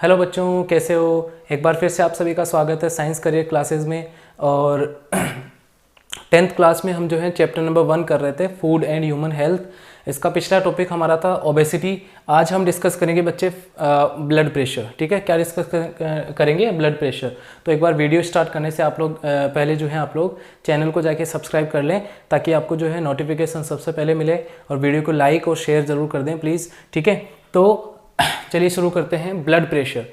Hello बच्चों, कैसे हो। एक बार फिर से आप सभी का स्वागत है साइंस करियर क्लासेस में। और 10th क्लास में हम जो है चैप्टर नंबर 1 कर रहे थे, फूड एंड ह्यूमन हेल्थ। इसका पिछला टॉपिक हमारा था ओबेसिटी। आज हम डिस्कस करेंगे बच्चे ब्लड प्रेशर। ठीक है, क्या डिस्कस करेंगे? Blood pressure. तो एक बार वीडियो स्टार्ट करने से आप लोग पहले जो है आप लोग चैनल को जाके सब्सक्राइब कर लें, ताकि आपको जो है नोटिफिकेशन सबसे पहले मिले। और वीडियो को लाइक और शेयर ज़रूर कर दें प्लीज़। ठीक है, तो चलिए शुरू करते हैं। Blood pressure.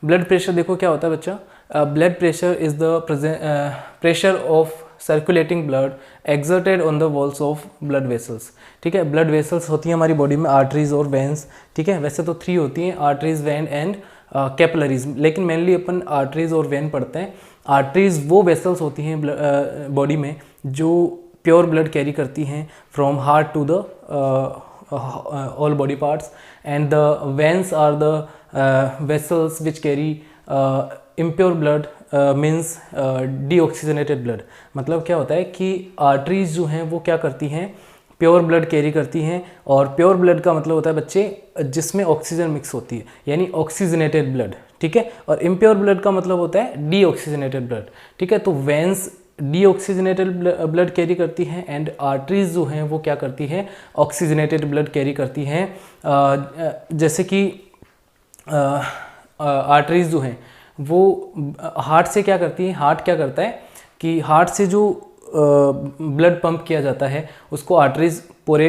ब्लड प्रेशर देखो क्या होता है बच्चा। Blood pressure is the pressure of circulating blood exerted on the walls of blood vessels. ठीक है, ब्लड वेसल्स होती हैं हमारी बॉडी में, आर्टरीज और वेन्स। ठीक है, वैसे तो 3 होती हैं, आर्टरीज, वेन एंड कैपिलरीज, लेकिन मेनली अपन आर्टरीज और वेन पढ़ते हैं। आर्टरीज वो वेसल्स होती हैं बॉडी में जो प्योर ब्लड कैरी करती हैं from heart to the all body parts, and the veins are the vessels which carry impure blood, means deoxygenated blood। मतलब क्या होता है कि आर्टरीज जो हैं वो क्या करती हैं, प्योर ब्लड कैरी करती हैं। और प्योर ब्लड का मतलब होता है बच्चे जिसमें ऑक्सीजन मिक्स होती है, यानी ऑक्सीजनेटेड ब्लड। ठीक है, और इम्प्योर ब्लड का मतलब होता है डीऑक्सीजनेटेड ब्लड। ठीक है, तो वेन्स डीऑक्सीजनेटेड ब्लड कैरी करती हैं एंड आर्टरीज जो हैं वो क्या करती हैं, ऑक्सीजनेटेड ब्लड कैरी करती हैं। जैसे कि आर्टरीज जो हैं वो हार्ट से क्या करती हैं, हार्ट क्या करता है कि हार्ट से जो ब्लड पंप किया जाता है उसको आर्टरीज पूरे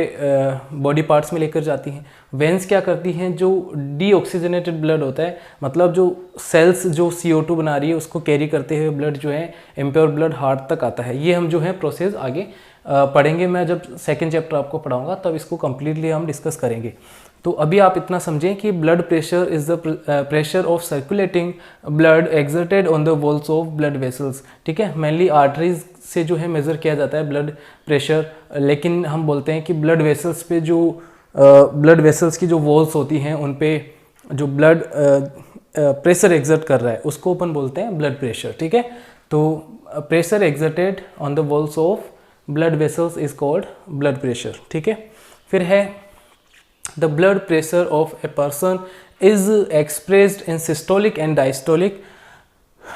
बॉडी पार्ट्स में लेकर जाती हैं। वेन्स क्या करती हैं, जो डीऑक्सीजनेटेड ब्लड होता है, मतलब जो सेल्स जो CO2 बना रही है उसको कैरी करते हुए ब्लड जो है इम्प्योर ब्लड हार्ट तक आता है। ये हम जो है प्रोसेस आगे पढ़ेंगे। मैं जब सेकेंड चैप्टर आपको पढ़ाऊंगा तब इसको कम्प्लीटली हम डिस्कस करेंगे। तो अभी आप इतना समझें कि blood pressure is the pressure of circulating blood exerted on the walls of blood vessels. ठीक है, मेनली आर्टरीज से जो है मेज़र किया जाता है ब्लड प्रेशर, लेकिन हम बोलते हैं कि ब्लड वेसल्स पे जो ब्लड वेसल्स की जो वॉल्स होती हैं उन पे जो ब्लड प्रेशर एक्सर्ट कर रहा है उसको अपन बोलते हैं ब्लड प्रेशर। ठीक है, तो pressure exerted on the walls of blood vessels is called blood pressure. ठीक है, फिर है the blood pressure of a person is expressed in systolic and diastolic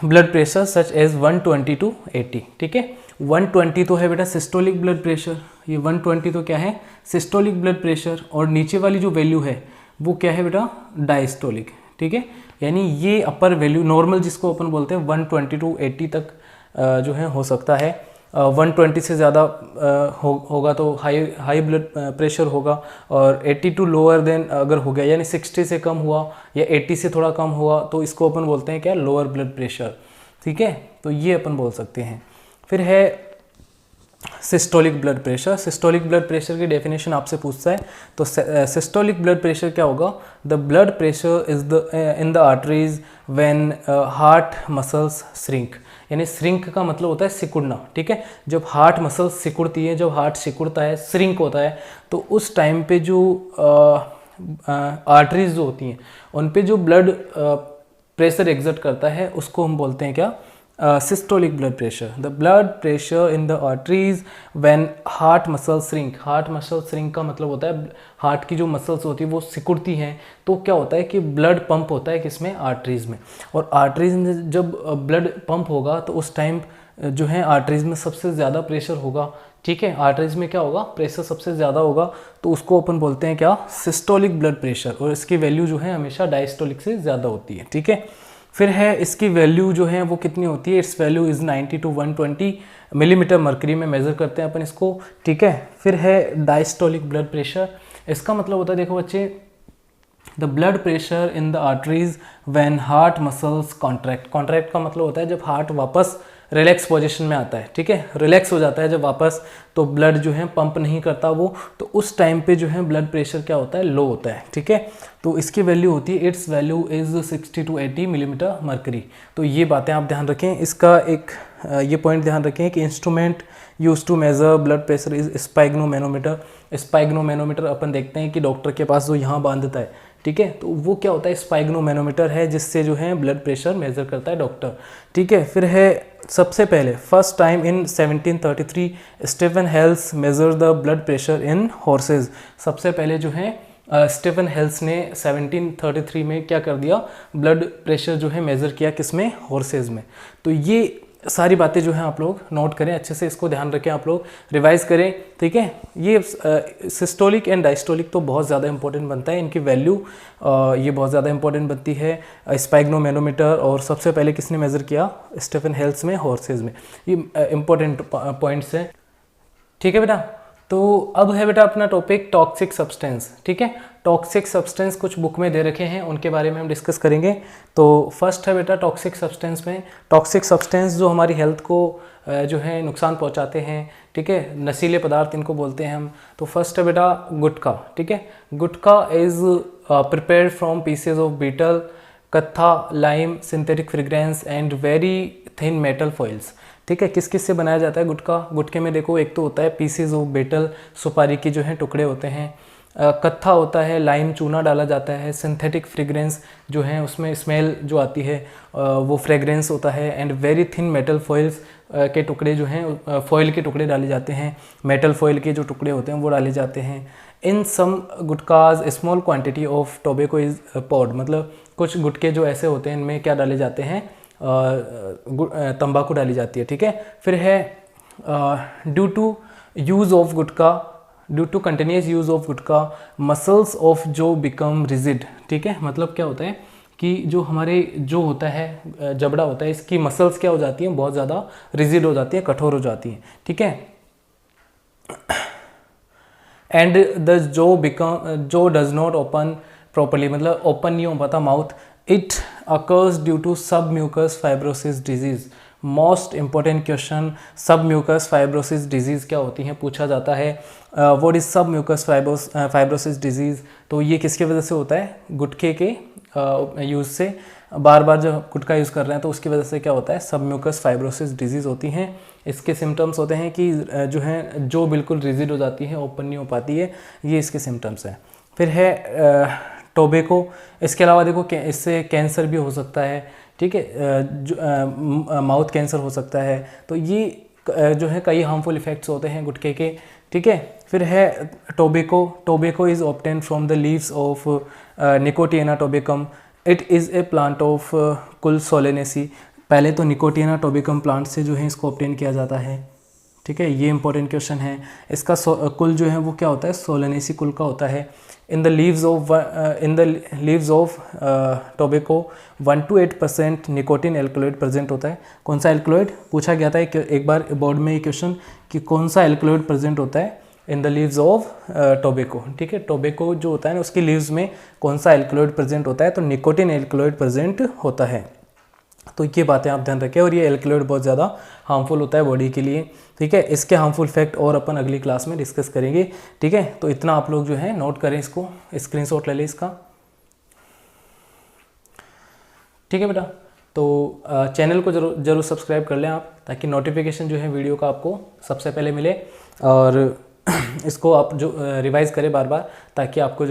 blood pressure such as 120 to 80। ठीक है, 120 तो है बेटा सिस्टोलिक ब्लड प्रेशर, ये 120 तो क्या है, सिस्टोलिक ब्लड प्रेशर। और नीचे वाली जो वैल्यू है वो क्या है बेटा, डायस्टोलिक। ठीक है, यानी ये अपर वैल्यू नॉर्मल जिसको अपन बोलते हैं 120 to 80 तक जो है हो सकता है। 120 से ज़्यादा होगा तो हाई ब्लड प्रेशर होगा, और 80 टू लोअर देन अगर हो गया, यानी 60 से कम हुआ या 80 से थोड़ा कम हुआ तो इसको अपन बोलते हैं क्या, लोअर ब्लड प्रेशर। ठीक है, तो ये अपन बोल सकते हैं। फिर है systolic blood pressure. Systolic blood pressure की डेफिनेशन आपसे पूछता है, तो सिस्टोलिक ब्लड प्रेशर क्या होगा, the blood pressure is the in the arteries when heart muscles shrink. यानी श्रिंक का मतलब होता है सिकुड़ना। ठीक है, जब हार्ट मसल सिकुड़ती है, जब हार्ट सिकुड़ता है, श्रिंक होता है, तो उस टाइम पे जो आर्टरीज जो होती हैं उन पे जो ब्लड प्रेशर एग्जर्ट करता है उसको हम बोलते हैं क्या, systolic blood pressure. The blood pressure in the arteries when heart muscle shrink. Heart muscle shrink का मतलब होता है हार्ट की जो मसल्स होती है वो सिकुड़ती हैं, तो क्या होता है कि ब्लड पंप होता है किसमें, आर्टरीज में। और आर्टरीज में जब ब्लड पंप होगा तो उस टाइम जो है आर्टरीज में सबसे ज़्यादा प्रेशर होगा। ठीक है, आर्टरीज में क्या होगा, प्रेशर सबसे ज़्यादा होगा, तो उसको अपन बोलते हैं क्या, सिस्टोलिक ब्लड प्रेशर। और इसकी वैल्यू जो है हमेशा डायस्टोलिक से ज़्यादा होती है। ठीक है, फिर है इसकी वैल्यू जो है वो कितनी होती है, it's value is 90 to 120 millimetre mercury में मेज़र करते हैं अपन इसको। ठीक है, फिर है डायस्टोलिक ब्लड प्रेशर। इसका मतलब होता है, देखो बच्चे, the blood pressure in the arteries when heart muscles contract. Contract का मतलब होता है जब हार्ट वापस रिलैक्स पोजीशन में आता है। ठीक है, रिलैक्स हो जाता है जब वापस, तो ब्लड जो है पंप नहीं करता वो, तो उस टाइम पे जो है ब्लड प्रेशर क्या होता है, लो होता है। ठीक है, तो इसकी वैल्यू होती है, it's value is 60 to 80 millimetre mercury. तो ये बातें आप ध्यान रखें। इसका एक ये पॉइंट ध्यान रखें कि instrument use to measure blood pressure is sphygmomanometer. Sphygmomanometer अपन देखते हैं कि डॉक्टर के पास जो यहाँ बांधता है, ठीक है, तो वो क्या होता है, स्पाइग्नोमेनोमीटर है, जिससे जो है ब्लड प्रेशर मेजर करता है डॉक्टर। ठीक है, फिर है सबसे पहले first time in 1733 Stephen Hales measure the blood pressure in horses. सबसे पहले जो है स्टीफन हेल्स ने 1733 में क्या कर दिया, ब्लड प्रेशर जो है मेज़र किया, किसमें, हॉर्सेज में। तो ये सारी बातें जो हैं आप लोग नोट करें अच्छे से, इसको ध्यान रखें, आप लोग रिवाइज करें, ठीक है। ये सिस्टोलिक एंड डायस्टोलिक तो बहुत ज़्यादा इंपॉर्टेंट बनता है, इनकी वैल्यू ये बहुत ज़्यादा इंपॉर्टेंट बनती है। स्पैग्नोमेनोमीटर, और सबसे पहले किसने मेज़र किया, स्टीफन हेल्स में, हॉर्सेज में। ये इंपॉर्टेंट पॉइंट्स हैं, ठीक है बेटा। तो अब है बेटा अपना टॉपिक टॉक्सिक सब्सटेंस, ठीक है। टॉक्सिक सब्सटेंस कुछ बुक में दे रखे हैं, उनके बारे में हम डिस्कस करेंगे। तो फर्स्ट है बेटा टॉक्सिक सब्सटेंस में, टॉक्सिक सब्सटेंस जो हमारी हेल्थ को जो है नुकसान पहुंचाते हैं, ठीक है, नशीले पदार्थ इनको बोलते हैं हम। तो फर्स्ट है बेटा गुटखा, ठीक है। Gutkha is prepared from pieces of betel, kattha, lime, synthetic fragrance and very thin metal foils, ठीक है। किस किस से बनाया जाता है गुटखा, गुटखे में देखो एक तो होता है पीसेज ऑफ बेटल, सुपारी की जो है टुकड़े होते हैं, कत्था होता है, लाइम चूना डाला जाता है, सिंथेटिक फ्रेग्रेंस जो है उसमें स्मेल जो आती है वो फ्रेग्रेंस होता है, and very thin metal foils के टुकड़े जो हैं, फॉइल के टुकड़े डाले जाते हैं, मेटल फॉइल के जो टुकड़े होते हैं वो डाले जाते हैं। In some gutkhas small quantity of tobacco is put, मतलब कुछ गुटके जो ऐसे होते हैं इनमें क्या डाले जाते हैं, तंबाकू डाली जाती है, ठीक है। फिर है due to use of gutka, due to continuous use of gutka muscles of जो बिकम रिजिड, ठीक है। मतलब क्या होता है कि जो हमारे जो होता है जबड़ा होता है, इसकी मसल्स क्या हो जाती हैं, बहुत ज़्यादा रिजिड हो जाती हैं, कठोर हो जाती हैं, ठीक है। एंड द जो डज नॉट ओपन प्रॉपरली, मतलब ओपन नहीं हो पाता mouth, it occurs due to submucous fibrosis disease. Most important question, submucous fibrosis disease क्या होती हैं पूछा जाता है। What is submucous fibrosis disease, तो ये किसकी वजह से होता है, गुटखे के यूज़ से, बार बार जब गुटखा यूज़ कर रहे हैं तो उसकी वजह से क्या होता है, सब म्यूकस फाइब्रोसिस डिजीज़ होती हैं। इसके सिम्टम्स होते हैं कि जो है जो बिल्कुल रिजिड हो जाती है, ओपन नहीं हो पाती है, ये इसके सिम्टम्स हैं। फिर है टोबैको, इसके अलावा देखो इससे कैंसर भी हो सकता है, ठीक है, माउथ कैंसर हो सकता है। तो ये जो है कई हार्मफुल इफेक्ट्स होते हैं गुटखे के, ठीक है। फिर है tobacco is obtain from the leaves of Nicotiana tabacum, it is a plant of कुल सोलेनेसी। पहले तो निकोटियाना टोबैकम प्लांट से जो है इसको ऑब्टेन किया जाता है, ठीक है, ये इंपॉर्टेंट क्वेश्चन है। इसका कुल जो है वो क्या होता है, सोलेनेसी कुल का होता है। In the leaves of tobacco 1 to 8% nicotine alkaloid present होता है। कौन सा एल्कलॉइड पूछा गया था एक बार बोर्ड में ये क्वेश्चन, कि कौन सा एल्कलॉइड प्रेजेंट होता है in the leaves of tobacco, ठीक है। टोबैको जो होता है ना उसकी लीव्स में कौन सा एल्कलॉइड प्रेजेंट होता है, तो निकोटिन एल्कलॉइड प्रेजेंट होता है। तो ये बातें आप ध्यान रखें, और ये एल्कलॉइड बहुत ज़्यादा हार्मफुल होता है बॉडी के लिए, ठीक है। इसके हार्मफुल इफेक्ट और अपन अगली क्लास में डिस्कस करेंगे, ठीक है। तो इतना आप लोग जो है नोट करें, इसको स्क्रीनशॉट ले लें इसका, ठीक है बेटा। तो चैनल को जरूर सब्सक्राइब कर लें आप, ताकि नोटिफिकेशन जो है वीडियो का आपको सबसे पहले मिले, और इसको आप जो रिवाइज़ करें बार बार, ताकि आपको